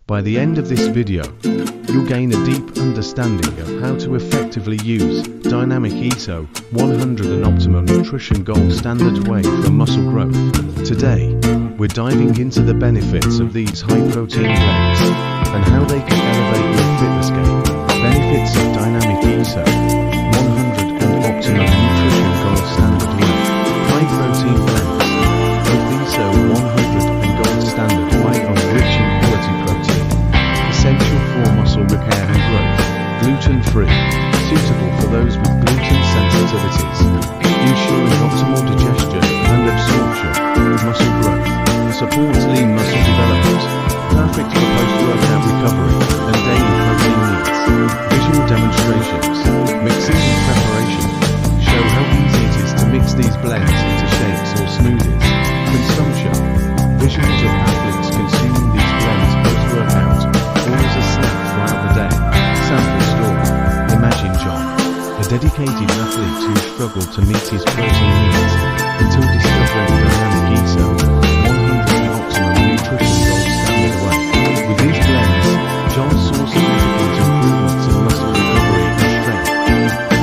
By the end of this video, you'll gain a deep understanding of how to effectively use Dynamic ESO 100 and Optimum Nutrition Gold Standard Whey for muscle growth. Today, we're diving into the benefits of these high-protein blends and how they can elevate your fitness game. Benefits of Dynamic ESO 100 and Optimum Nutrition Gold Standard Whey. High-protein blends. Both ESO 100 and Gold Standard Whey are rich in quality protein, essential for muscle repair and growth. Gluten-free, suitable for those with gluten sensitivities, ensuring optimal digestion and absorption. Muscle growth, supports lean muscle development, perfect for post-workout recovery and daily protein needs. Visual demonstrations, mixing and preparation, show how easy it is to mix these blends into shakes or smoothies. Consumption, visuals of athletes consuming these blends post-workout or as a snack throughout the day. Sample story, imagine John, a dedicated athlete who struggled to meet his protein needs until discovering Dynamic ESO 100 Optimum Nutrition Gold Standard Whey. With these blends, John saw significant improvements in muscle recovery and strength,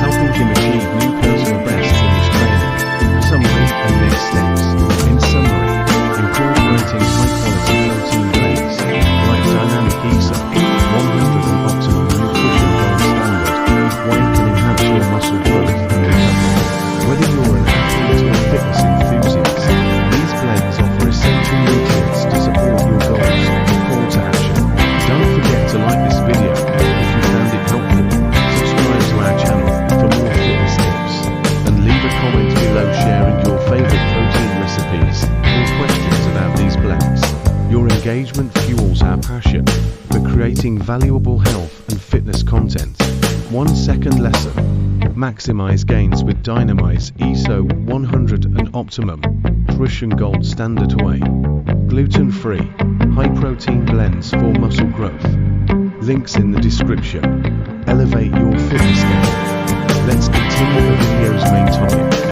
helping him achieve new personal bests in his training. Summary and next steps. In summary, incorporating high-quality protein blends like Dynamic ESO 100 and Optimum Nutrition Gold Standard Whey can enhance your muscle growth and recovery. Whether you're an athlete or fitness enthusiast, these blends offer essential nutrients to support your goals. Call to action. Don't forget to like this video if you found it helpful, subscribe to our channel for more fitness tips, and leave a comment below sharing your favorite protein recipes or questions about these blends. Your engagement fuels our passion for creating valuable health and fitness content. 1 second lesson. Maximize gains with Dynamic ESO 100 and Optimum Nutrition Gold Standard Whey. Gluten-free, high-protein blends for muscle growth. Links in the description. Elevate your fitness game. Let's continue the video's main topic.